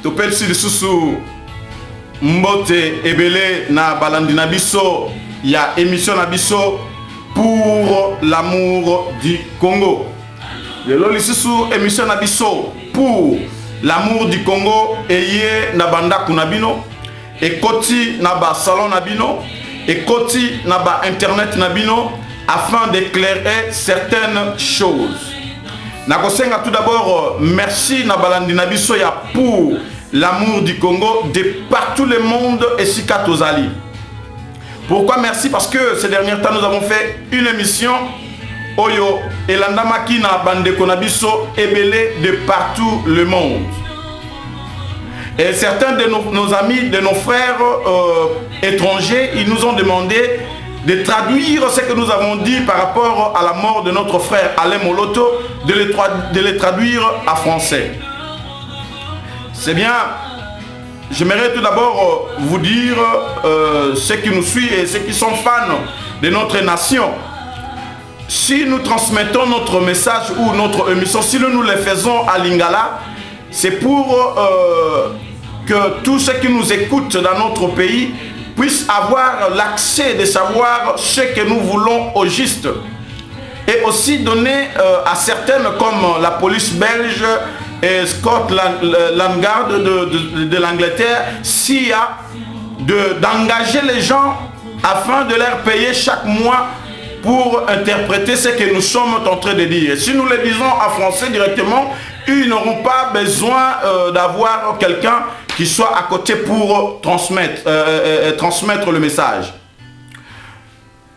topelisi lisusu mbote ebele na balandi na biso ya émission na biso pour l'amour du Congo. Lelo lisusu émission na biso pour l'amour du Congo eye na banda kunabino ekoti na ba salon nabino ekoti na ba internet nabino afin d'éclairer certaines choses. Nakosenga tout d'abord merci na balandi na biso ya pour l'amour du Congo de partout le monde et Sika Tozali. Pourquoi merci? Parce que ces derniers temps nous avons fait une émission Oyo Elanda Makina Bande Konabiso Ebele de partout le monde. Et certains de nos amis, de nos frères étrangers, ils nous ont demandé de traduire ce que nous avons dit par rapport à la mort de notre frère Alain Moloto, de les traduire en français. C'est bien. J'aimerais tout d'abord vous dire, ceux qui nous suivent et ceux qui sont fans de notre nation, si nous transmettons notre message ou notre émission, si nous le faisons à Lingala, c'est pour que tous ceux qui nous écoutent dans notre pays puissent avoir l'accès de savoir ce que nous voulons au juste. Et aussi donner à certaines comme la police belge et Scotland Yard de l'Angleterre, s'il y a d'engager les gens afin de leur payer chaque mois pour interpréter ce que nous sommes en train de dire. Si nous le disons en français directement, ils n'auront pas besoin d'avoir quelqu'un qui soit à côté pour transmettre le message.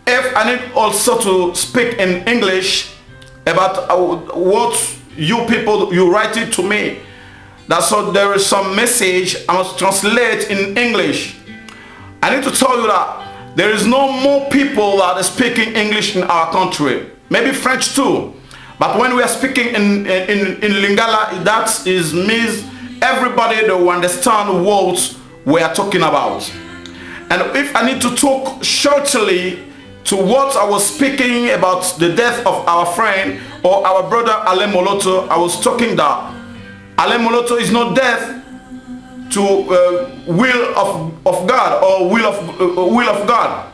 If I need also to speak in English about what you people, you write it to me. That's so there is some message I must translate in English. I need to tell you that there is no more people that are speaking English in our country. Maybe French too. But when we are speaking in Lingala, that means everybody that will understand what we are talking about. And if I need to talk shortly to what I was speaking about the death of our friend or our brother Alain Moloto, I was talking that Alain Moloto is not dead to will of God or will of God.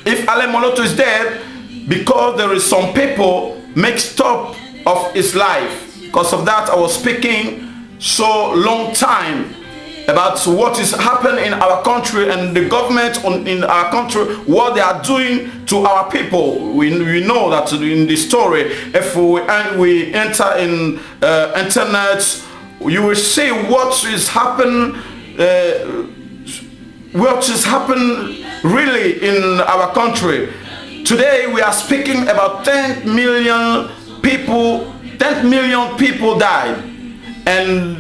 If Alain Moloto is dead because there is some people make stop of his life. Because of that I was speaking so long time about what is happening in our country and the government in our country, what they are doing to our people. We know that in the story, if we enter in internet, you will see what is happening really in our country. Today we are speaking about 10 million people. 10 million people died, and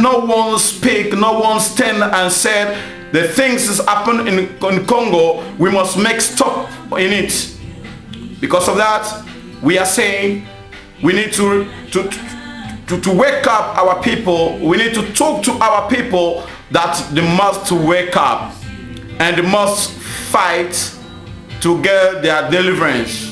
no one speak, no one stand and said the things that happen in Congo, we must make stop in it. Because of that, we are saying we need to wake up our people. We need to talk to our people that they must wake up and they must fight to get their deliverance.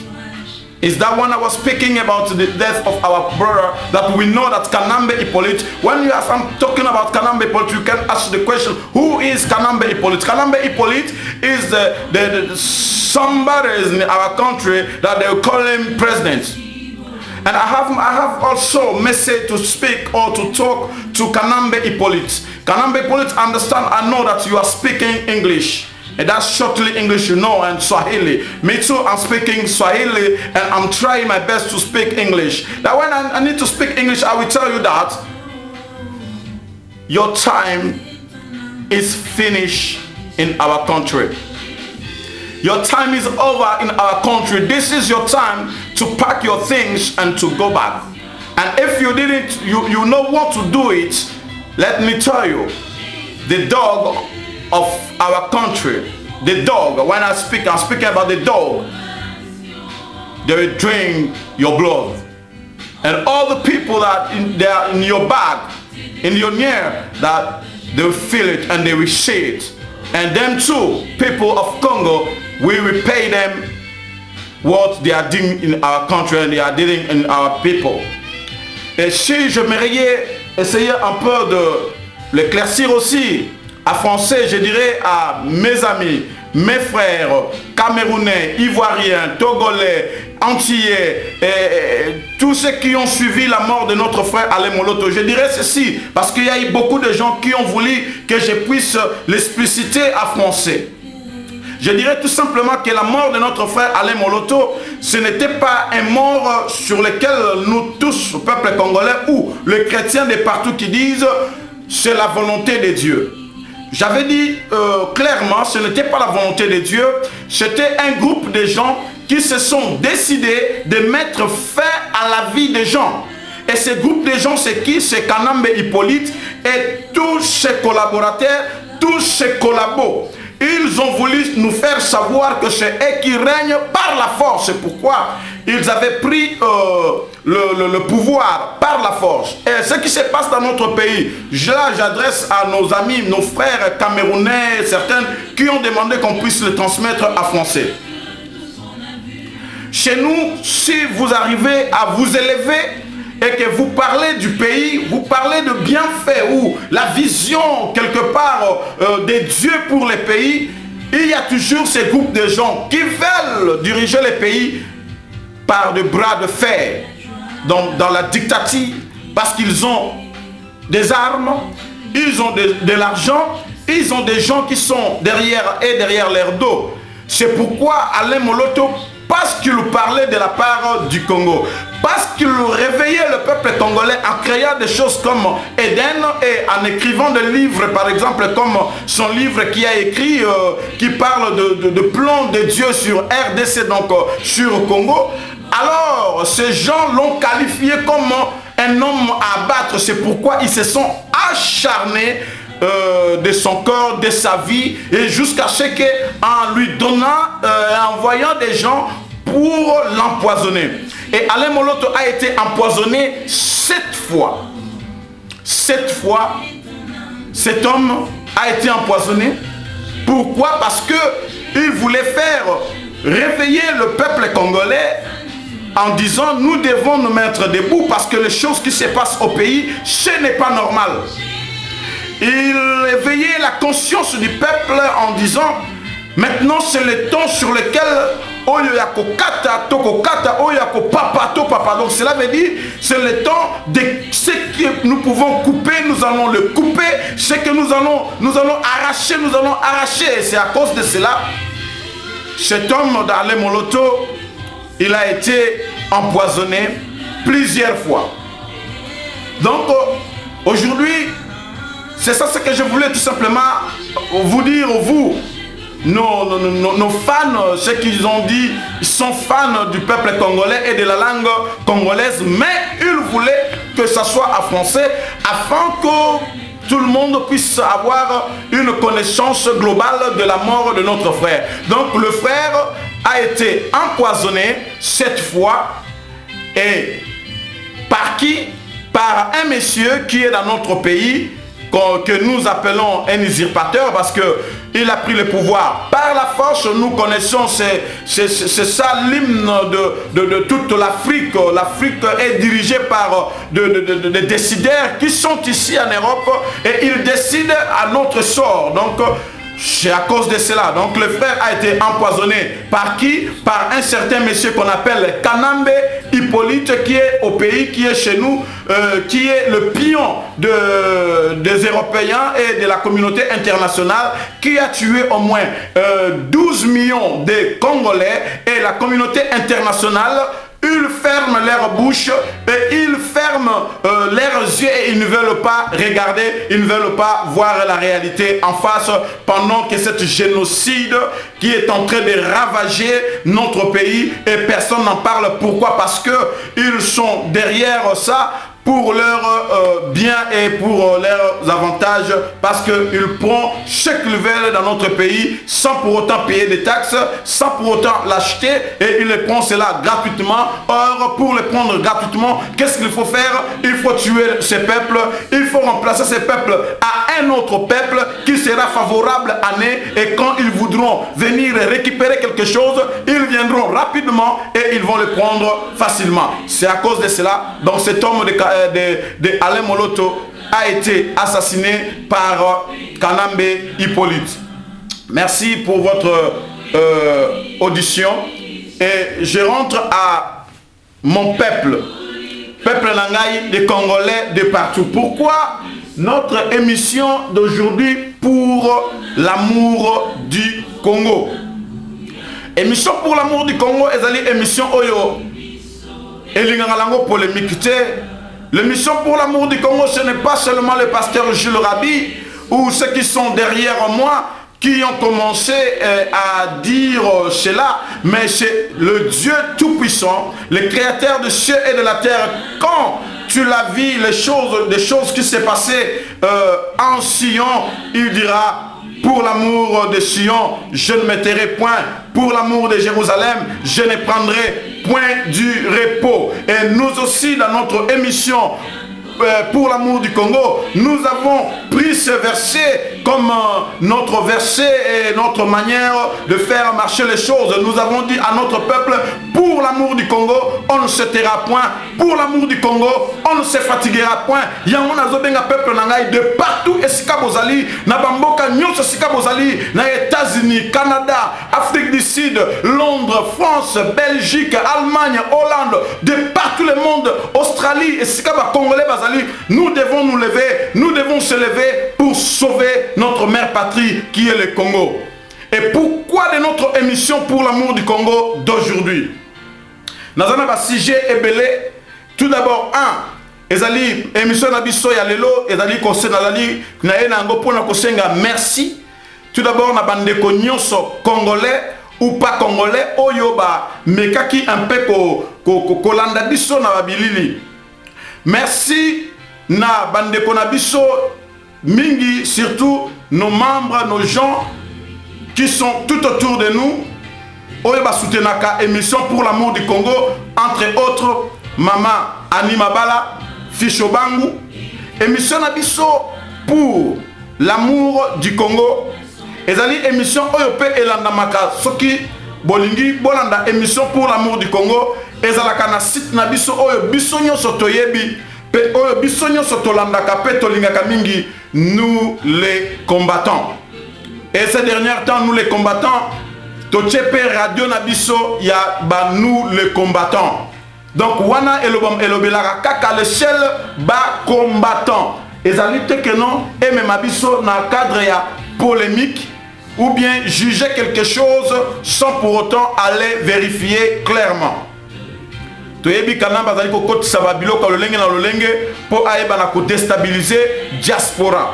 Is that when I was speaking about the death of our brother, that we know that Kanambe Hippolyte, when you are talking about Kanambe Hippolyte, you can ask the question, who is Kanambe Hippolyte? Kanambe Hippolyte is the somebody in our country that they will call him president. And I have also a message to speak or to talk to Kanambe Hippolyte. Kanambe Hippolyte, understand, I know that you are speaking English. And that's shortly English, you know, and Swahili. Me too, I'm speaking Swahili and I'm trying my best to speak English. Now when I need to speak English, I will tell you that your time is finished in our country. Your time is over in our country. This is your time to pack your things and to go back. And if you didn't, you know what to do it, let me tell you, the dog of our country, the dog, when I'm speaking about the dog, they will drink your blood. And all the people that they are in your bag, in your near, that they will feel it and they will see it. And them too, people of Congo, we repay them what they are doing in our country and they are doing in our people. Et si j'aimerais essayer un peu de l'éclaircir aussi en français, je dirais à mes amis, mes frères camerounais, ivoiriens, togolais, antillais, tous ceux qui ont suivi la mort de notre frère Alain Moloto. Je dirais ceci, parce qu'il y a eu beaucoup de gens qui ont voulu que je puisse l'expliciter en français. Je dirais tout simplement que la mort de notre frère Alain Moloto, ce n'était pas un mort sur lequel nous tous, le peuple congolais ou les chrétiens de partout qui disent c'est la volonté de Dieu. J'avais dit clairement, ce n'était pas la volonté de Dieu, c'était un groupe de gens qui se sont décidés de mettre fin à la vie des gens. Et ce groupe de gens, c'est qui? C'est Kanambe Hippolyte et tous ses collaborateurs, tous ses collabos. Ils ont voulu nous faire savoir que c'est eux qui règnent par la force. C'est pourquoi ils avaient pris le pouvoir par la force. Et ce qui se passe dans notre pays, là j'adresse à nos amis, nos frères camerounais, certains qui ont demandé qu'on puisse le transmettre en français. Chez nous, si vous arrivez à vous élever et que vous parlez du pays, vous parlez de bienfaits ou la vision quelque part des dieux pour les pays, il y a toujours ces groupes de gens qui veulent diriger les pays par des bras de fer, dans la dictature, parce qu'ils ont des armes, ils ont de l'argent, ils ont des gens qui sont derrière leur dos. C'est pourquoi Alain Moloto, parce qu'il parlait de la part du Congo, parce qu'il réveillait le peuple congolais en créant des choses comme Eden et en écrivant des livres, par exemple comme son livre qui a écrit, qui parle de plan de Dieu sur RDC, donc sur Congo. Alors ces gens l'ont qualifié comme un homme à abattre. C'est pourquoi ils se sont acharnés de son corps, de sa vie, et jusqu'à ce qu'en lui donnant, en envoyant des gens pour l'empoisonner. Et Alain Moloto a été empoisonné 7 fois. 7 fois, cet homme a été empoisonné. Pourquoi? Parce qu'il voulait faire réveiller le peuple congolais en disant nous devons nous mettre debout parce que les choses qui se passent au pays, ce n'est pas normal. Il éveillait la conscience du peuple en disant maintenant c'est le temps sur lequel donc cela veut dire c'est le temps de ce que nous pouvons couper, nous allons le couper, ce que nous allons arracher. Et c'est à cause de cela cet homme d'Alain Moloto, il a été empoisonné plusieurs fois. Donc aujourd'hui, c'est ça ce que je voulais tout simplement vous dire, vous, nos fans, ceux qui ont dit, ils sont fans du peuple congolais et de la langue congolaise, mais ils voulaient que ça soit en français afin que tout le monde puisse avoir une connaissance globale de la mort de notre frère. Donc le frère a été empoisonné 7 fois. Et par qui? Par un monsieur qui est dans notre pays, que nous appelons un usurpateur, parce qu'il a pris le pouvoir par la force. Nous connaissons, c'est ça l'hymne de toute l'Afrique. L'Afrique est dirigée par des décideurs qui sont ici en Europe et ils décident à notre sort. Donc c'est à cause de cela. Donc le frère a été empoisonné par qui? Par un certain monsieur qu'on appelle Kanambe Hippolyte, qui est au pays, qui est chez nous, qui est le pion des Européens et de la communauté internationale, qui a tué au moins 12 millions de Congolais. Et la communauté internationale, ils ferment leur bouche et ils ferment leurs yeux et ils ne veulent pas regarder, ils ne veulent pas voir la réalité en face pendant que cette génocide qui est en train de ravager notre pays et personne n'en parle. Pourquoi? Parce que ils sont derrière ça pour leurs biens et pour leurs avantages, parce qu'ils prennent ce qu'ils veulent dans notre pays sans pour autant payer des taxes, sans pour autant l'acheter, et ils le prennent cela gratuitement. Or, pour le prendre gratuitement, qu'est-ce qu'il faut faire? Il faut tuer ces peuples, il faut remplacer ces peuples à un autre peuple qui sera favorable à eux, et quand ils voudront venir récupérer quelque chose, ils viendront rapidement et ils vont le prendre facilement. C'est à cause de cela, donc cet homme de Alain Moloto a été assassiné par Kanambe Hippolyte. Merci pour votre audition, et je rentre à mon peuple Nangaï, des Congolais de partout. Pourquoi notre émission d'aujourd'hui pour l'amour du Congo? Émission pour l'amour du Congo, est émission Oyo. Elingangalango polémique. L'émission pour l'amour du Congo, ce n'est pas seulement le pasteur Jules Rabi ou ceux qui sont derrière moi qui ont commencé à dire cela, mais c'est le Dieu Tout-Puissant, le Créateur de cieux et de la terre. Quand tu l'as vu, des choses qui s'est passées en Sion, il dira: pour l'amour de Sion, je ne me tairai point. Pour l'amour de Jérusalem, je ne prendrai point du repos. Et nous aussi, dans notre émission pour l'amour du Congo, nous avons pris ce verset comme notre verset et notre manière de faire marcher les choses. Nous avons dit à notre peuple: pour l'amour du Congo, on ne se taira point. Pour l'amour du Congo, on ne se fatiguera point. Yamona zobenga peuple nangai de partout, esika bozali, na bamboka nyonso esika bozali, na États-Unis, Canada, Afrique du Sud, Londres, France, Belgique, Allemagne, Hollande, de partout le monde, Australie, esika ba Congolais bazali. Nous devons nous lever, nous devons se lever pour sauver notre mère patrie qui est le Congo. Et pourquoi de notre émission pour l'amour du Congo d'aujourd'hui? Nous avons un sujet ébélé. Tout d'abord, ezali émission nabiso ya lelo, ezali conseil nazali na enango pona kosenga merci. Tout d'abord na bandeko nyonso congolais ou pas congolais oyoba mekaki un peu ko landa biso na babilili. Merci na bandeko na biso mingi, surtout nos membres, nos gens qui sont tout autour de nous. Oyoba soutenaka émission pour l'amour du Congo, entre autres Maman Annie Mabala, Ficho Bangu. Émission na biso pour l'amour du Congo. Ezali émission oyope elanda maka soki bolingi bolanda émission pour l'amour du Congo. Ezalaka na site na biso oyo biso nyonso toyebi pe oyo biso nyonso tolandaka pe tolingaka mingi, nous les combattants. Et ces derniers temps, nous les combattants, tochepe radio na biso ya ba nous les combattants. Donc wana elobelaka kaka le seul ba combattant. Ezali te que non et même biso na cadre ya polémique ou bien juger quelque chose sans pour autant aller vérifier clairement. Toyebi kana bazali ko kotisa ba biloko lolenge na lolenge po ayeba na ko déstabiliser diaspora.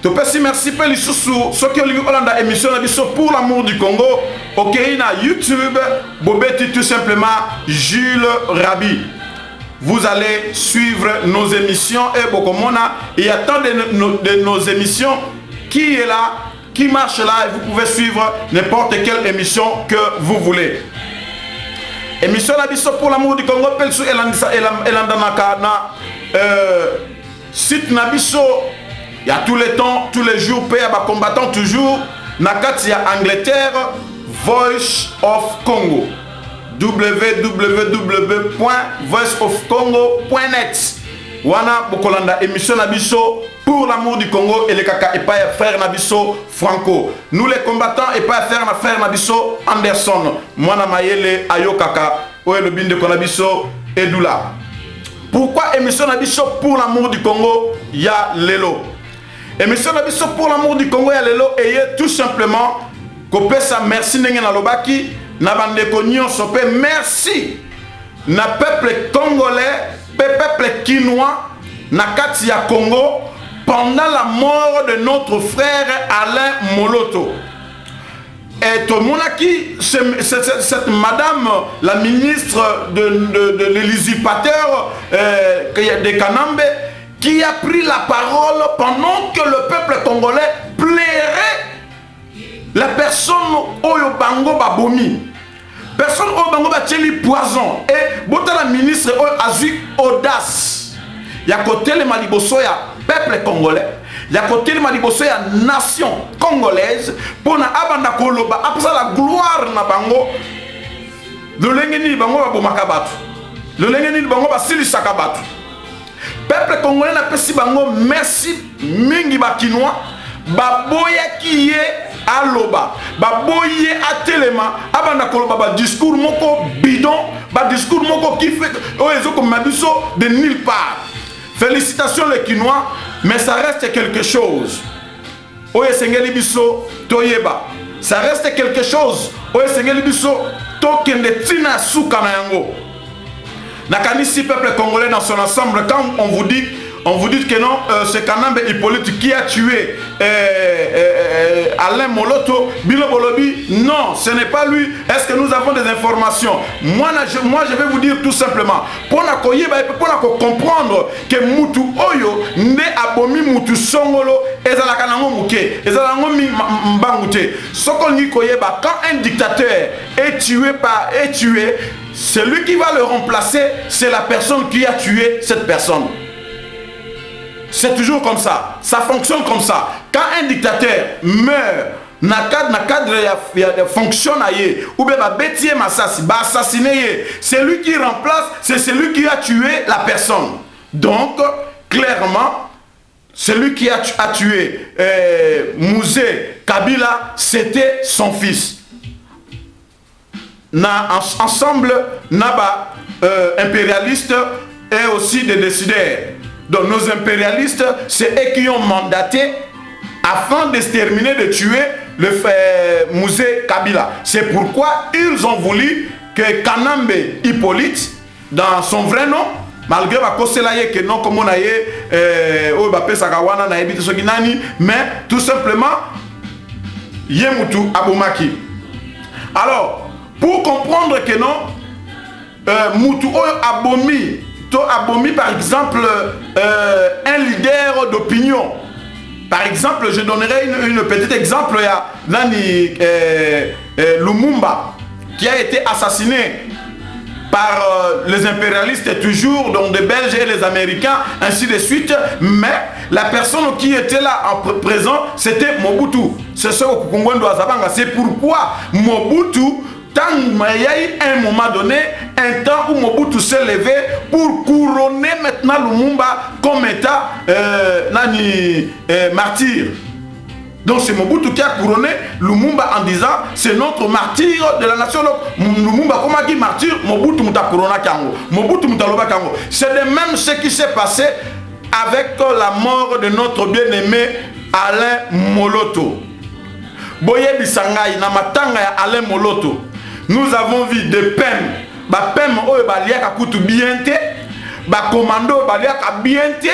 To pesi merci pe lisusu soki olingi olanda émission na biso pour l'amour du Congo, okei na YouTube bobeti tout simplement Jules Rabi. Vous allez suivre nos émissions et bokomona, il y a tant de nos émissions qui est là, qui marche là, et vous pouvez suivre n'importe quelle émission que vous voulez. Émission la biso pour l'amour du Congo, pelsu elandanaka na site na biso. Il y a tous les temps, tous les jours, pays à combattant toujours. Nakati ya Angleterre, Voice of Congo. www.voiceofcongo.net. Wana bokolanda émission nabiso pour l'amour du Congo et les kaka et pas frère nabiso Franco. Nous les combattants et pas frère nabiso Anderson. Mwana mayele ayo kaka oye le binde konabiso Edula. Pourquoi émission nabiso pour l'amour du Congo ya lelo? Émission nabiso pour l'amour du Congo ya lelo et tout simplement kopesa merci ndenge na lobaki na bandeko nyonso pe merci na peuple congolais, peuple quinois na kati ya Congo pendant la mort de notre frère Alain Moloto. Et tout le monde qui cette madame la ministre de l'usurpateur de Kanambe qui a pris la parole pendant que le peuple congolais plairait la personne Oyo Bango Babomi. Personne Oyo Bango Bacheli poison. Et la ministre a eu audace. Il y a côté le Malibosoya peuple congolais, il y a côté de la nation congolaise pour na abanda koloba après ça la gloire na bango le lengeni bango ba bomaka batu le lengeni bango ba silisaka batu peuple congolais na pesi bango merci mingi ba kinois ba boya kiye aloba ba boye atelema abanda koloba ba discours moko bidon ba discours moko qui fait oyezo comme mabiso de nulle part. Félicitations les Kinois, mais ça reste quelque chose. Oye sengeli biso toyeba. Ça reste quelque chose. Oye sengeli biso tokende tina suka na yango. Nakanisi peuple congolais dans son ensemble, quand on vous dit que non, c'est Kanambe Hippolyte qui a tué Alain Moloto, Bilo Bolobi, non, ce n'est pas lui. Est-ce que nous avons des informations? Moi, je vais vous dire tout simplement, pour comprendre que Mutu Oyo, ne abomi Mutu Songolo, ezalakanango muke, ezalakanango mbangute. Sokol Koyeba, quand un dictateur est tué, celui qui va le remplacer, c'est la personne qui a tué cette personne. C'est toujours comme ça. Ça fonctionne comme ça. Quand un dictateur meurt, na cadre fonctionne ou bien assassiné, c'est lui qui remplace, c'est celui qui a tué la personne. Donc, clairement, celui qui a tué Mouzé Kabila, c'était son fils. Ensemble, Naba, impérialiste, et aussi des décideurs. Donc nos impérialistes, c'est eux qui ont mandaté afin d'exterminer, de tuer le Mouzé Kabila. C'est pourquoi ils ont voulu que Kanambe Hippolyte, dans son vrai nom, malgré que non comme on a mais tout simplement Yemutu Abomaki. Alors, pour comprendre que non, Mutu Abomi, Abomi par exemple un leader d'opinion. Par exemple, je donnerai une petite exemple. Il y a Nani Lumumba qui a été assassiné par les impérialistes toujours, donc les Belges et les Américains, ainsi de suite. Mais la personne qui était là en présent, c'était Mobutu. C'est ce que Kongwendo Azabanga. C'est pourquoi Mobutu, il y a eu un moment donné, un temps où Mobutu s'est levé pour couronner maintenant Lumumba comme état martyr. Donc c'est Mobutu qui a couronné Lumumba en disant c'est notre martyr de la nation. Lumumba comme a dit martyr, Mobutu muta couronné Kango. Mobutu muta loba Kango. C'est de même ce qui s'est passé avec la mort de notre bien-aimé Alain Moloto. Boye Bisangai na matanga ya Alain Moloto. Nous avons vu des PEM. Ba PEM oyo ba liaka kutu biente, ba commando ba liaka biente,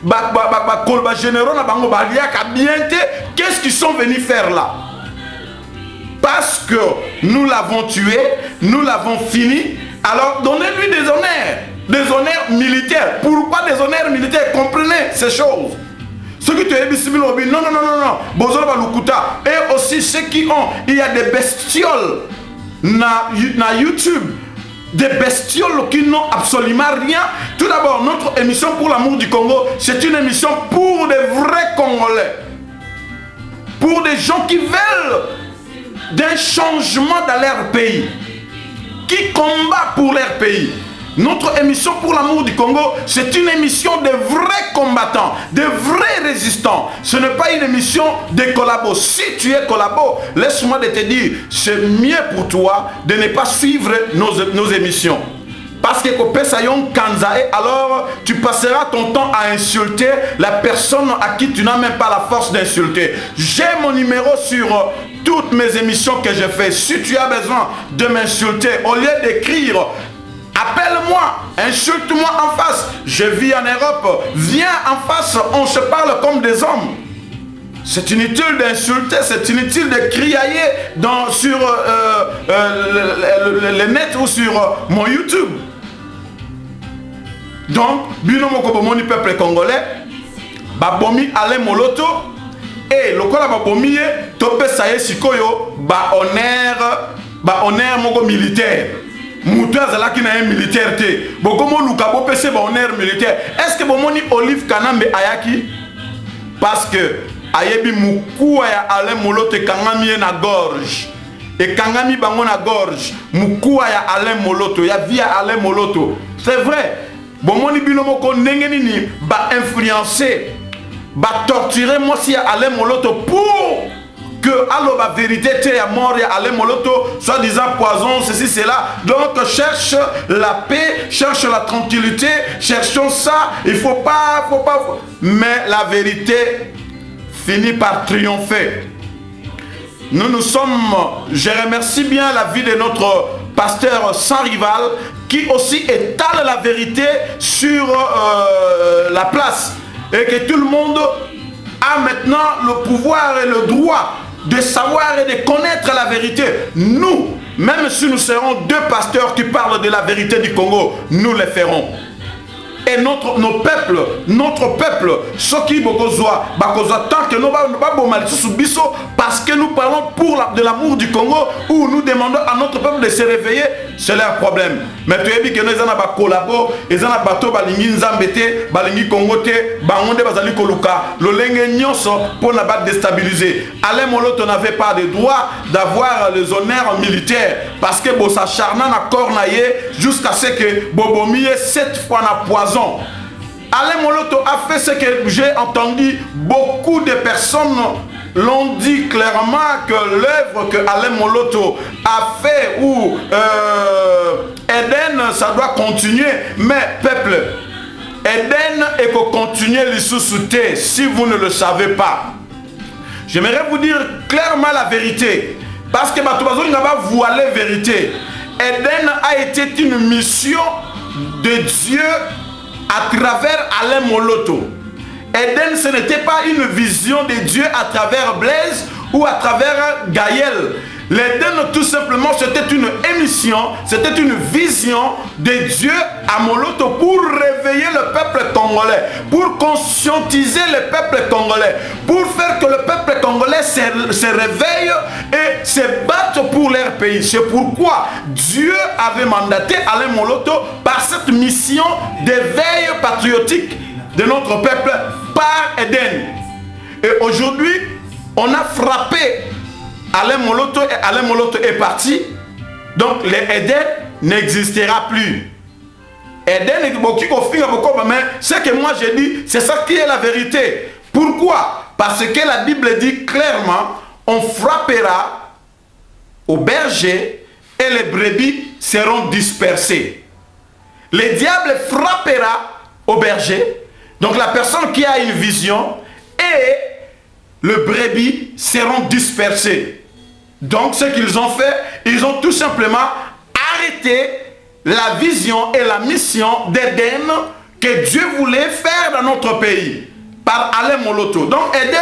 ba généraux na bango ba liaka biente. Qu'est-ce qu'ils sont venus faire là? Parce que nous l'avons tué, nous l'avons fini. Alors donnez-lui des honneurs militaires. Pourquoi des honneurs militaires? Comprenez ces choses. Ceux qui te disent non. Et aussi ceux qui ont, il y a des bestioles na YouTube, des bestioles qui n'ont absolument rien. Tout d'abord, notre émission pour l'amour du Congo, c'est une émission pour des vrais Congolais, pour des gens qui veulent d'un changement dans leur pays, qui combattent pour leur pays. Notre émission pour l'amour du Congo, c'est une émission de vrais combattants, de vrais résistants. Ce n'est pas une émission de collabos. Si tu es collabo, laisse-moi te dire, c'est mieux pour toi de ne pas suivre nos émissions. Parce que alors tu passeras ton temps à insulter la personne à qui tu n'as même pas la force d'insulter. J'ai mon numéro sur toutes mes émissions que je fais. Si tu as besoin de m'insulter, au lieu d'écrire appelle-moi, insulte-moi en face. Je vis en Europe. Viens en face, on se parle comme des hommes. C'est inutile d'insulter, c'est inutile de criailler sur le net ou sur mon YouTube. Donc, Binomoko Bomoni peuple congolais, Babomi Alain Moloto, et le Kola Babomi, Tope Saye Sikoyo, honneur moko militaire. Moutaz là qui n'a un militaire té. Bokomo Lukabo PC honneur militaire. Est-ce que bomoni Olive Kanambe ayaki? Parce que ayebi mukuwa ya Alain Moloto kangami na gorge. Et kangami bango na gorge. Mukuwa ya Alain Moloto, ya via Alain Moloto. C'est vrai. Bomoni binomoko nengeni ni ba influencer, ba torturer moi si Alain Moloto pour que alors la vérité t'es à mort et Alain Moloto soit disant poison ceci cela. Donc cherche la paix, cherche la tranquillité, cherchons ça. Il faut pas mais la vérité finit par triompher. Nous sommes, je remercie bien la vie de notre pasteur sans rival qui aussi étale la vérité sur la place et que tout le monde a maintenant le pouvoir et le droit de savoir et de connaître la vérité. Nous, même si nous serons deux pasteurs qui parlent de la vérité du Congo, nous le ferons. Et notre peuple, ceux qui bokozwa, tant que nous parce que nous parlons de l'amour du Congo, où nous demandons à notre peuple de se réveiller, c'est leur problème. Mais tu as vu que nous avons collaboré, ils ont bateau balingi nzambete, balingi kongote, bangonde bazali koluka, le lenge nyonso pour ne pas déstabiliser. Alain Moloto n'avait pas de droit d'avoir les honneurs militaires parce que bon s'acharna na cornaillé jusqu'à ce que Bobomie 7 fois na poison. Alain Moloto a fait ce que j'ai entendu, beaucoup de personnes l'ont dit clairement que l'œuvre que Alain Moloto a fait ou Eden, ça doit continuer. Mais peuple, Eden et que continuer les sous-soutés si vous ne le savez pas. J'aimerais vous dire clairement la vérité. Parce que Batobazo n'a pas voilé la vérité. Eden a été une mission de Dieu à travers Alain Moloto. Eden, ce n'était pas une vision de Dieu à travers Blaise ou à travers Gaël. L'Eden, tout simplement, c'était une émission, c'était une vision de Dieu à Moloto pour réveiller le peuple congolais, pour conscientiser le peuple congolais, pour faire que le peuple congolais se réveille et se batte pour leur pays. C'est pourquoi Dieu avait mandaté Alain Moloto par cette mission d'éveil patriotique de notre peuple par Eden. Et aujourd'hui, on a frappé Alain Moloto et Alain Moloto est parti. Donc l'Eden n'existera plus. Eden, ce que moi j'ai dit, c'est ça qui est la vérité. Pourquoi? Parce que la Bible dit clairement, on frappera au berger et les brebis seront dispersées. Le diable frappera au berger, donc la personne qui a une vision, et le brebis seront dispersés. Donc ce qu'ils ont fait, ils ont tout simplement arrêté la vision et la mission d'Eden que Dieu voulait faire dans notre pays par Alain Moloto. Donc Eden,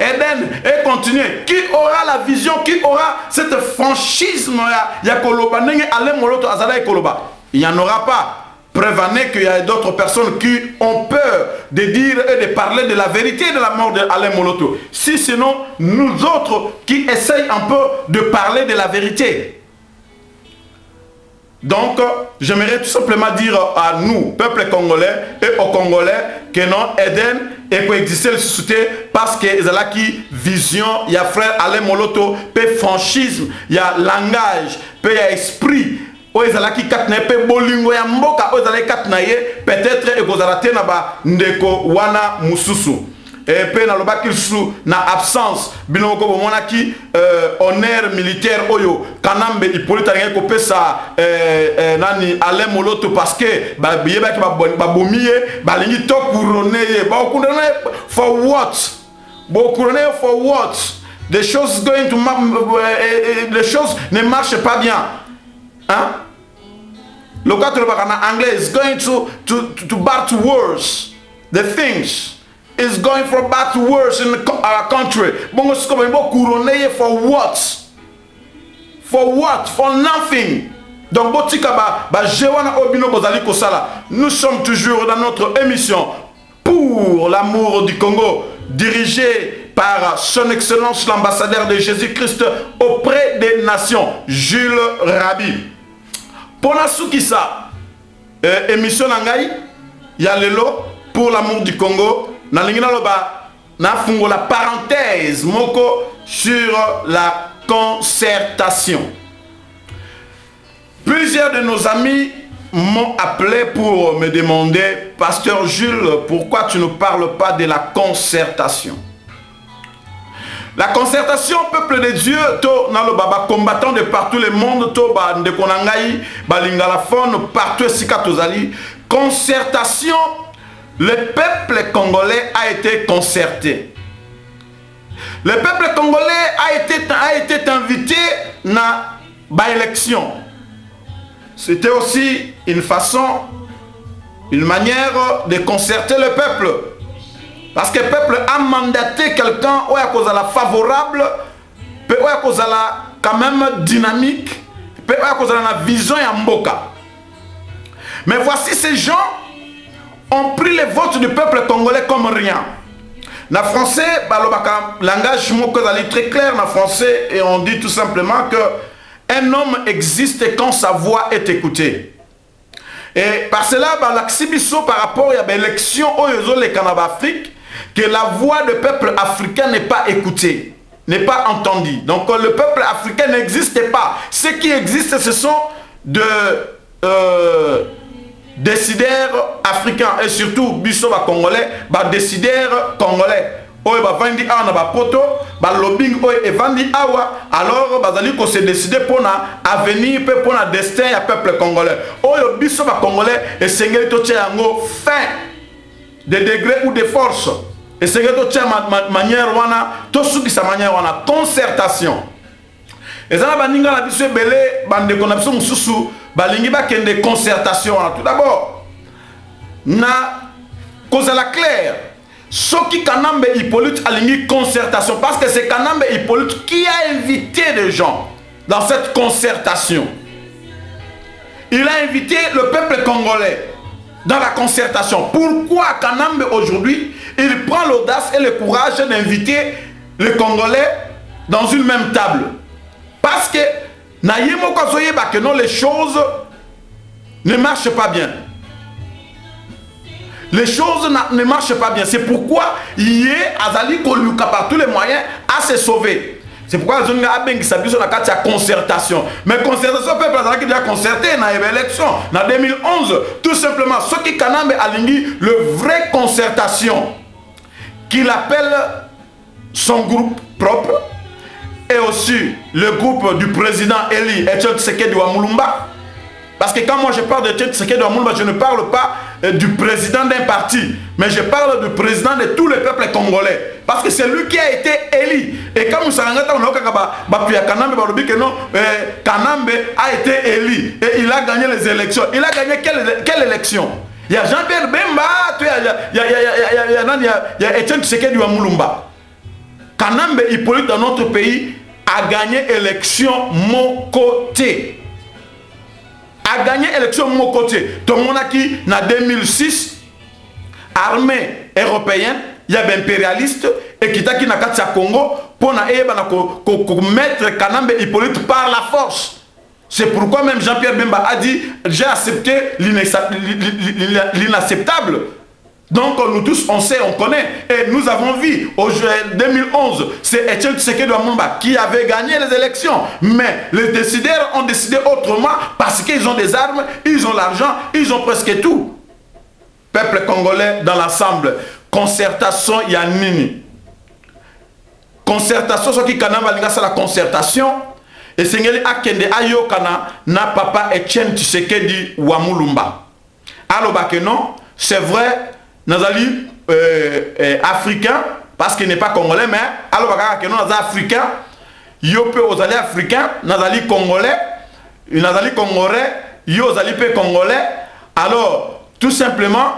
Eden et continuer. Qui aura la vision, qui aura cette franchisme Alain Moloto Azala et Koloba? Il n'y en aura pas. Preuve en est qu'il y a d'autres personnes qui ont peur de dire et de parler de la vérité de la mort d'Alain Moloto. Si sinon, nous autres qui essayent un peu de parler de la vérité. Donc, j'aimerais tout simplement dire à nous, peuple congolais et aux Congolais, que non, Eden et coexister le société parce que il y a qui vision, il y a frère Alain Moloto, peut franchisme, il y a langage, il y a esprit. Peut-être ekozalate na ba ndeko wana mususu et pe na loba kilsu na absence binoko bomona ki honneur militaire oyo kanambe Hippolyte ngeko pesa nani Alain Moloto parce que ba biyeba ki ba bomiye ba lingi to couronner ba okundana for what bo couronner for what les choses going to les choses ne marchent pas bien hein. Le cas en anglais is going to bad to worse. The things is going from bad to worse in our country. For what? For what? For nothing. Donc, nous sommes toujours dans notre émission pour l'amour du Congo, dirigée par son excellence l'ambassadeur de Jésus-Christ auprès des nations, Jules Rabi. Pona Soukissa, émission Nangaï, il y a Lelo pour l'amour du Congo. Nalingina Loba, na fungo la parenthèse, moko sur la concertation. Plusieurs de nos amis m'ont appelé pour me demander, Pasteur Jules, pourquoi tu ne parles pas de la concertation? La concertation, peuple de Dieu, to na lo baba combattant de partout le monde, to ba de konangai, ba lingalaphone, partout sika tozali. Concertation, le peuple congolais a été concerté. Le peuple congolais a été invité na ba élection. C'était aussi une façon, une manière de concerter le peuple. Parce que le peuple a mandaté quelqu'un qui est favorable, qui est quand même dynamique, qui est la vision et mboka. Mais voici ces gens ont pris les votes du peuple congolais comme rien. En français, le langage est très clair en français et on dit tout simplement que un homme existe quand sa voix est écoutée. Et par cela, par rapport à l'élection au Canada Afrique, que la voix du peuple africain n'est pas écoutée, n'est pas entendue. Donc le peuple africain n'existe pas. Ce qui existe, ce sont des décideurs africains et surtout Bissoba congolais, décideurs congolais. Oye ba vandi awa na ba poto ba lobbying oye evandi awa alors bazali ko se décider pour na avenir pe pour na destin ya peuple congolais. Oye biso ba congolais et sengeli to tia yango fin de degré ou de force et sengeli to tia manière wana to suki sa manière wana concertation. Et ça ba ninga na biso belé bande ko na biso mususu ba lingi ba kende concertation. Tout d'abord na cause la claire. Ce qui Kanambe Hippolyte a une concertation, parce que c'est Kanambe Hippolyte qui a invité des gens dans cette concertation. Il a invité le peuple congolais dans la concertation. Pourquoi Kanambe aujourd'hui, il prend l'audace et le courage d'inviter les Congolais dans une même table? Parce que les choses ne marchent pas bien. Les choses ne marchent pas bien. C'est pourquoi il est Azali Koluka par tous les moyens à se sauver. C'est pourquoi les gens ont s'habillent sur la carte de concertation. Mais concertation, le peuple qui a concerté dans l'élection, en 2011, tout simplement, ce qui Kanambe Alingi, le vrai concertation, qu'il appelle son groupe propre, et aussi le groupe du président Eli Etienne Tshisekedi Wamulumba. Parce que quand moi je parle de Etienne Tshisekedi Wamulumba, je ne parle pas du président d'un parti, mais je parle du président de tous les peuples congolais. Parce que c'est lui qui a été élu. Et quand nous savons que Kanambe a été élu et il a gagné les élections. Il a gagné quelle élection? Il y a Jean-Pierre Bemba, il y a Etienne Tshisekedi Wamulumba. Kanambe Hippolyte dans notre pays a gagné l'élection mon côté. A gagné l'élection mon côté. Tout le monde a qui, en 2006, armée européenne, il y a des impérialistes, et qui t'a qui n'a qu'à Congo, pour mettre Kanambe Hippolyte par la force. C'est pourquoi même Jean-Pierre Bemba a dit, j'ai accepté l'inacceptable. Donc nous tous, on sait, on connaît. Et nous avons vu, en 2011, c'est Etienne Tshisekedi Wamulumba qui avait gagné les élections. Mais les décideurs ont décidé autrement parce qu'ils ont des armes, ils ont l'argent, ils ont presque tout. Peuple congolais dans l'ensemble. Concertation, il y a nini. Concertation, ce qui c'est la concertation. Et c'est Akende Ayokana na papa Etienne Tshisekedi Wamulumba. Alors, non, c'est vrai. Nazali africain, parce qu'il n'est pas congolais, mais alors que nous sommes africains, yope aux alliés africains, nazali congolais, nazali congolais, yo zali pe congolais. Alors, tout simplement,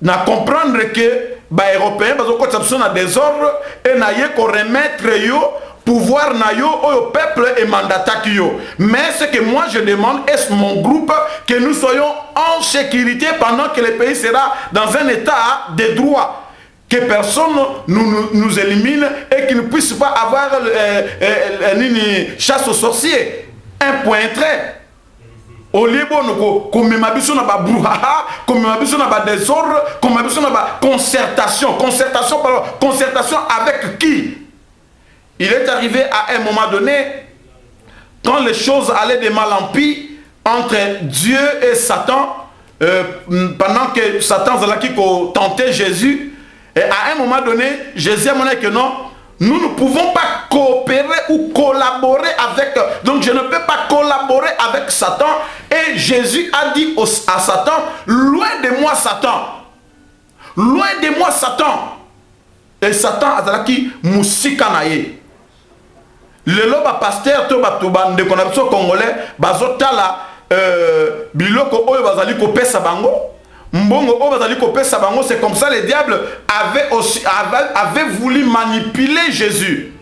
na comprendre que les Européens, parce que nous avons des ordres, et nous avons remettre yo pouvoir na yo au peuple et mandat yo. Mais ce que moi je demande est mon groupe que nous soyons en sécurité pendant que le pays sera dans un état de droit. Que personne nous élimine et qu'il ne puisse pas avoir une chasse aux sorciers. Un point trait. au lieu de komema biso na ba brouhaha, komema biso na ba désordre, komema biso na ba concertation, concertation avec qui? Il est arrivé à un moment donné, quand les choses allaient de mal en pis entre Dieu et Satan, pendant que Satan tentait Jésus, et à un moment donné, Jésus a montré que non, nous ne pouvons pas coopérer ou collaborer avec. Donc je ne peux pas collaborer avec Satan. Et Jésus a dit à Satan, loin de moi Satan. Loin de moi Satan. Et Satan a dit, Moussika naye. Le loba pasteur to batuba de konabso congolais bazotala biloko oyo bazali ko pesa bango mbongo oyo bazali ko pesa bango. C'est comme ça le diable avait voulu manipuler Jésus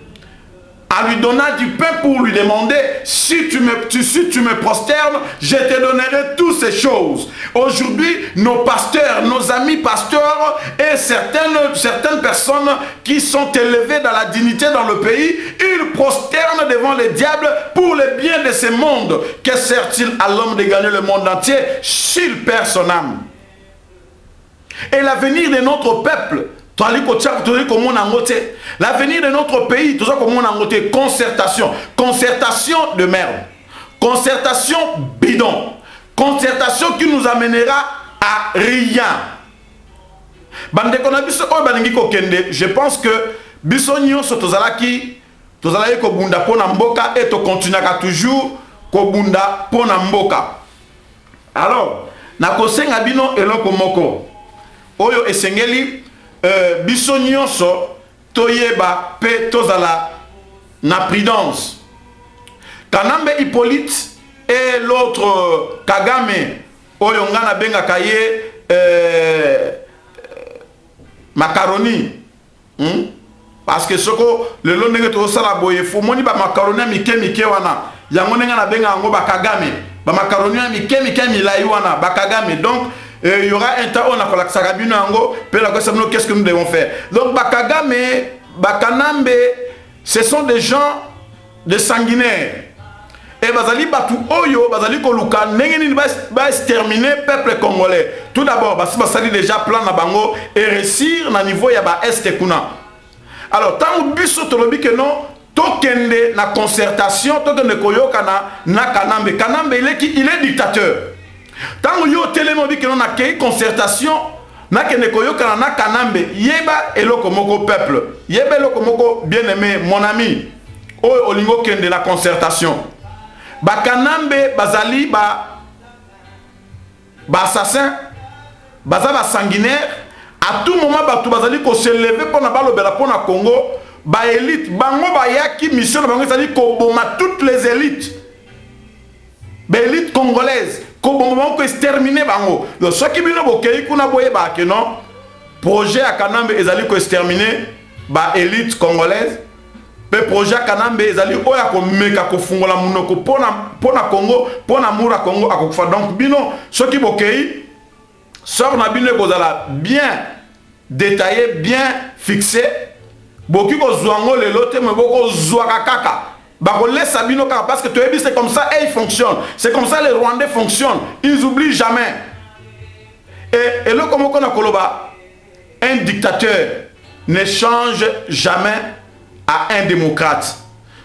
en lui donnant du pain pour lui demander si tu me prosternes, je te donnerai toutes ces choses. Aujourd'hui, nos pasteurs, nos amis pasteurs et certaines personnes qui sont élevées dans la dignité dans le pays, ils prosternent devant le diable pour le bien de ce monde. Que sert-il à l'homme de gagner le monde entier s'il perd son âme? Et l'avenir de notre peuple, l'avenir de notre pays, tout ça comme on a noté, concertation de merde, concertation bidon, concertation qui nous amènera à rien. Je pense que bisonio sotozalaki ko bunda pona mboka et to continuera toujours ko bunda pona mboka. Alors, na kosenga bino eloko moko oyo esengeli biso nyonso toyeba pe tozala na prudence. Kanambe Hippolyte et l'autre Kagame oyo ngana benga kaye macaroni, parce que soko le lonenge to sala boye fo moni ba macaroni mike wana yango ngana benga ngo ba Kagame ba macaroni mike milai wana ba Kagame. Donc il y aura un temps où on a qu'est-ce que nous devons faire. Donc Bakagame, Bakanambe, ce sont des gens de sanguinaires. Et Bazali Batu Oyo, Bazali Koluka, Nengeni va exterminer le peuple congolais. Tout d'abord, Basali déjà plan na bango et réussir na niveau yaba est kuna. Alors, tant que Bisso Tolobi que non, Tokende na concertation, Tokende Koyoka na Kanambe. Kanambe, il est dictateur. Tant que yo télémo bi que l'on a créé concertation, na kene koyoka na Kanambe, yeba eloko moko peuple, yeba eloko moko bien-aimé, mon ami, o olingo kende la concertation. Ba Kanambe bazali ba assassin, ba sanguinaire, à tout moment ba bazali ko se lever pour na balobela pour na Congo, ba élite, bango ba yaki mission bango bazali ko boma toutes les élites. Ba élite congolaise. Comment exterminer bango. Donc ce qui bino bokei kuna boye ba que non projet à Kanambe ezali ko exterminer ba élite congolaise. Pe projet à Kanambe ezali oya ko meka ko fungola munoko pona Congo, pona mura Congo akofa. Donc bino ce qui bokei sort na bino kozala bien détaillé, bien fixé. Boki ko zwango le lote me boko zwaka kaka. Parce que c'est comme ça et ils fonctionnent. C'est comme ça les Rwandais fonctionnent. Ils n'oublient jamais. Et le comme on a Koloba, un dictateur ne change jamais à un démocrate.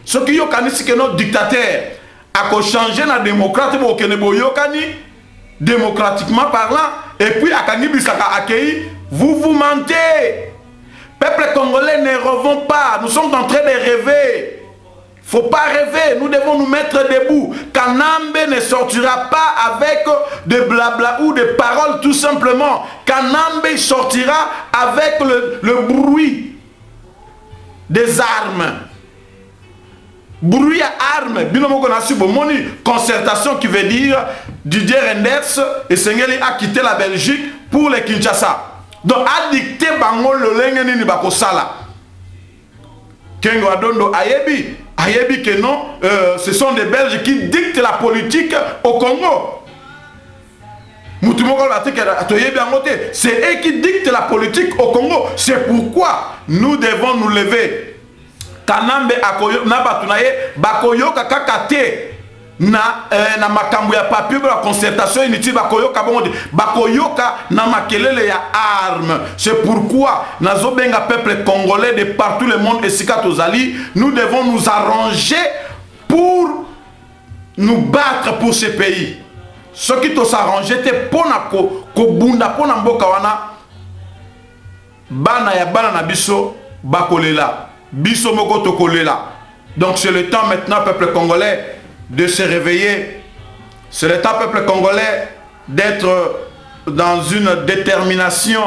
Ce qui est que notre dictateur a changé na démocrate pour que démocratiquement parlant et puis à Kanibisaka accueilli, vous mentez. Peuple congolais ne rêvons pas. Nous sommes en train de rêver. Faut pas rêver, nous devons nous mettre debout. Kanambe ne sortira pas avec des blabla ou des paroles tout simplement. Kanambe sortira avec le bruit des armes. Bruit à armes. Concertation qui veut dire Didier Renders et Sengeli a quitté la Belgique pour les Kinshasa. Donc a dicté bango le lengeni ni bakosala. Kengo Adondo Ayebi. Ayebi que non, ce sont des Belges qui dictent la politique au Congo. C'est eux qui dictent la politique au Congo. C'est pourquoi nous devons nous lever. Kanambe akoyo nabatunaye bakoyo kakakate na makambo ya papier la concertation inutile bakoyoka bonde bakoyoka na makelele ya arme. C'est pourquoi nazobenga peuple congolais de partout le monde esika tozali, nous devons nous arranger pour nous battre pour ce pays. Ce qui to s'arranger te pona ko bunda pona mboka wana bana ya bana na biso bakolela biso moko to kolela. Donc c'est le temps maintenant peuple congolais de se réveiller. C'est le temps peuple congolais d'être dans une détermination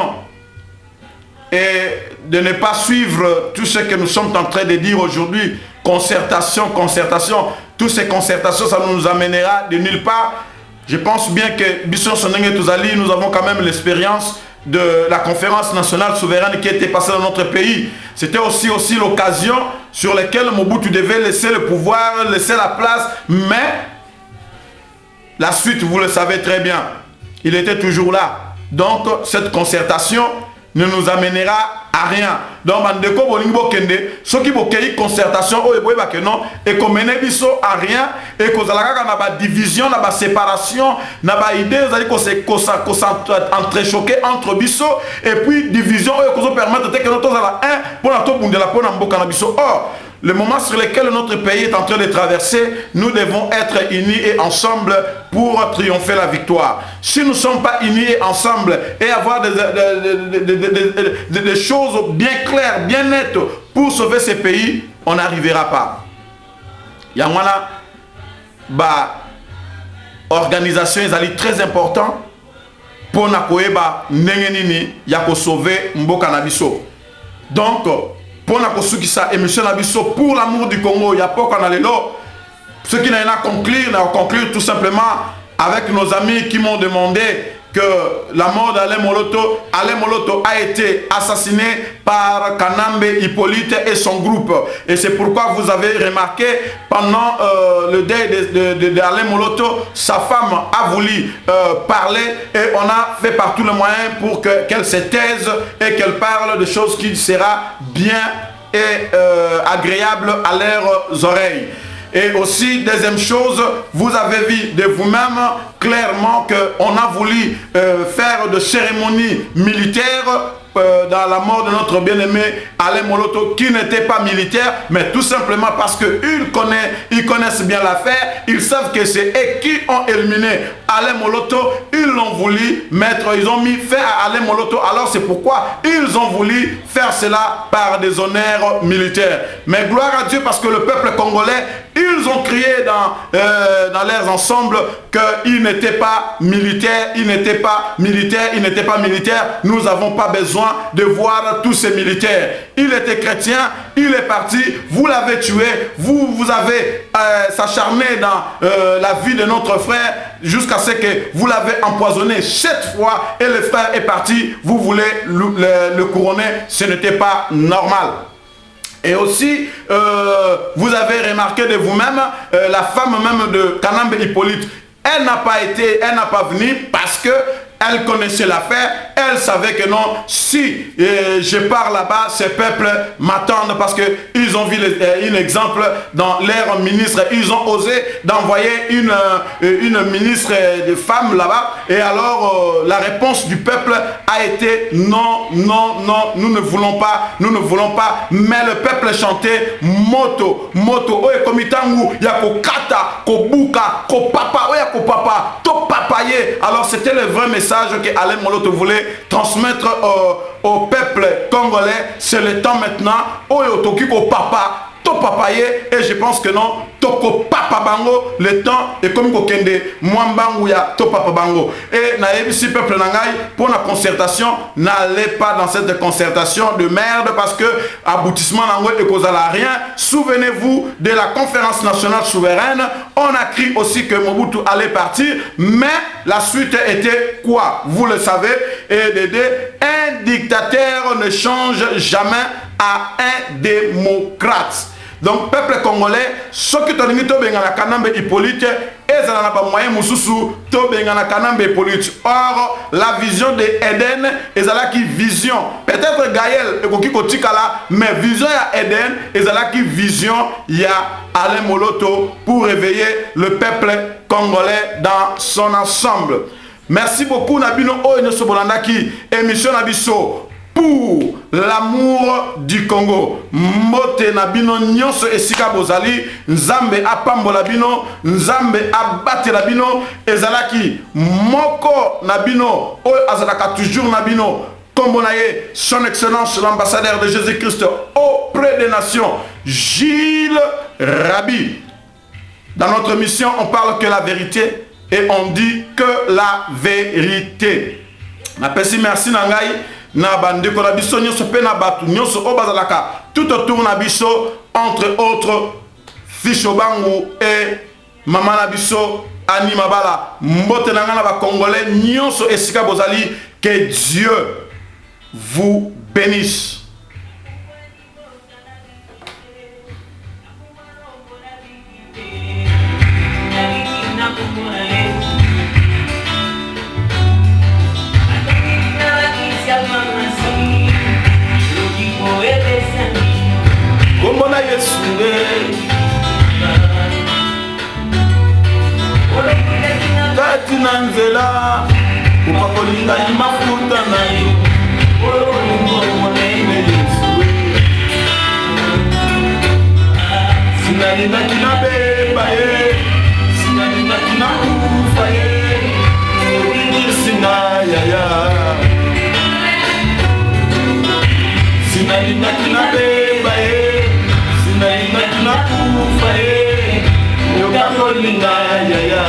et de ne pas suivre tout ce que nous sommes en train de dire aujourd'hui. Concertation, concertation. Toutes ces concertations, ça nous amènera de nulle part. Je pense bien que Bisson Sonenge Touzali, nous avons quand même l'expérience de la conférence nationale souveraine qui était passée dans notre pays. C'était aussi l'occasion sur laquelle Mobutu devait laisser le pouvoir, laisser la place. Mais la suite, vous le savez très bien, il était toujours là. Donc cette concertation ne nous amènera à rien. Donc bandeko bolingo kende soki bokei concertation o eboyeba que non et comme biso à rien et kozalaka na ba division na ba séparation na ba idée zali ko se entrechoquer entre biso et puis division o kozo permettre que nous tozala un pour na to bundela pour na mboka na biso. Or le moment sur lequel notre pays est en train de traverser, nous devons être unis et ensemble pour triompher la victoire. Si nous ne sommes pas unis et ensemble et avoir des choses bien claires, bien nettes pour sauver ces pays, on n'arrivera pas. Yamwana, organisation est très important pour nakoeba nengenini yako sauver mboka na biso. Donc pour la émission pour l'amour du Congo, il y a pas qu'on a les lots. Ce qui n'a rien à conclure tout simplement avec nos amis qui m'ont demandé que la mort d'Alain Moloto a été assassiné par Kanambe Hippolyte et son groupe. Et c'est pourquoi vous avez remarqué pendant le deuil d'Alain Moloto, sa femme a voulu parler et on a fait par tous les moyens pour qu'elle se taise et qu'elle parle de choses qui sera bien et agréable à leurs oreilles. Et aussi, deuxième chose, vous avez vu de vous-même clairement qu'on a voulu faire de cérémonies militaires dans la mort de notre bien-aimé Alain Moloto, qui n'était pas militaire, mais tout simplement parce qu'ils connaissent bien l'affaire, ils savent que c'est eux qui ont éliminé Alain Moloto, ils l'ont voulu mettre, ils ont mis fin à Alain Moloto, alors c'est pourquoi ils ont voulu faire cela par des honneurs militaires. Mais gloire à Dieu parce que le peuple congolais, ils ont crié dans leurs ensembles qu'ils n'étaient pas militaires, ils n'étaient pas militaires, ils n'étaient pas militaires. Nous n'avons pas besoin de voir tous ces militaires. Il était chrétien, il est parti, vous l'avez tué, vous avez s'acharné dans la vie de notre frère jusqu'à ce que vous l'avez empoisonné 7 fois et le frère est parti, vous voulez le couronner, ce n'était pas normal. Et aussi, vous avez remarqué de vous-même, la femme même de Kanambe Hippolyte, elle n'a pas venu parce que elle connaissait l'affaire, elle savait que non, si je pars là-bas, ces peuples m'attendent parce qu'ils ont vu un exemple dans leur ministre, ils ont osé d'envoyer une ministre de femme là-bas et alors la réponse du peuple a été non, non, non, nous ne voulons pas, mais le peuple chantait moto, moto, oye komitangu, yako kata, kobuka, kopapa, oye kopapa, to papaye. Alors c'était le vrai message que Alain Moloto voulait transmettre au peuple congolais. C'est le temps maintenant oyo tokiko papa to papaye et je pense que non toko papa bango le temps est comme kokende mwambangu ya to papa bango et na ebisi peuple nangai pour la concertation n'allez pas dans cette concertation de merde parce que aboutissement nango et kozala rien. Souvenez-vous de la conférence nationale souveraine, on a crié aussi que Mobutu allait partir, mais la suite était quoi? Vous le savez, et un dictateur ne change jamais à un démocrate. Donc peuple congolais, ce que tu as dit la Kanambe Hippolyte et ezala na ba moyen mususu to bengana kanambe politique. Or la vision de Eden ezalaki vision. Peut-être Gaël ekoki kotikala, mais vision ya Eden ezalaki vision ya Alain Moloto pour réveiller le peuple congolais dans son ensemble. Merci beaucoup Nabino Oyo Sobolandaki, émission Nabiso pour l'amour du Congo. Mbote Nabino Nyonso Esika Bozali, Nzambe Apambola Bino, Nzambe Abatela Bino, Ezalaki Moko Nabino Oyo Azalaka toujours Nabino. Kombonaye, son excellence l'ambassadeur de Jésus-Christ auprès des nations, Gilles Rabi. Dans notre mission, on parle que la vérité et on dit que la vérité. Napesi merci nangai na bande ko na biso nyoso pe na batu nyoso obazalaka tout autour na biso, entre autres Ficho Bangu et Mama na biso Ani Mabala mbote na ngana ba congolais nyoso esika bozali. Que Dieu vous bénisse. Kombona Yesu kati na nzela upakolinga mafuta na yo sinalinga kina beba ye sinalinga kina kufa ye sina yaya sinalinga kina beba ye sinalinga kina kufa ye yokakolinga yaya.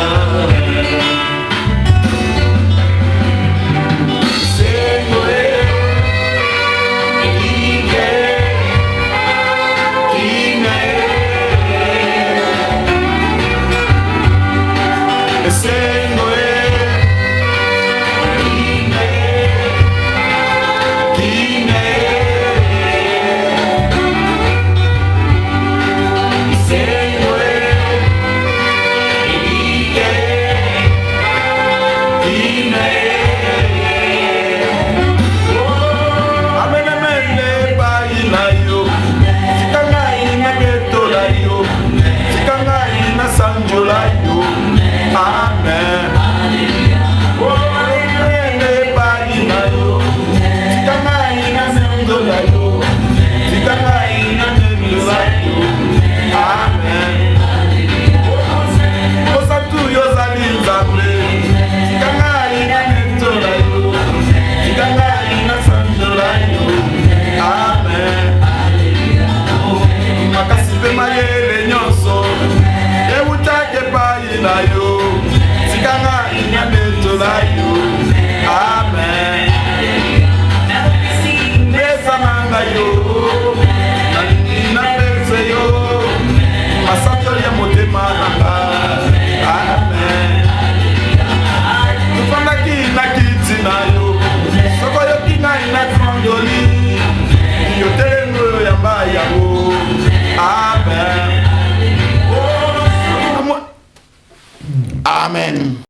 Amen.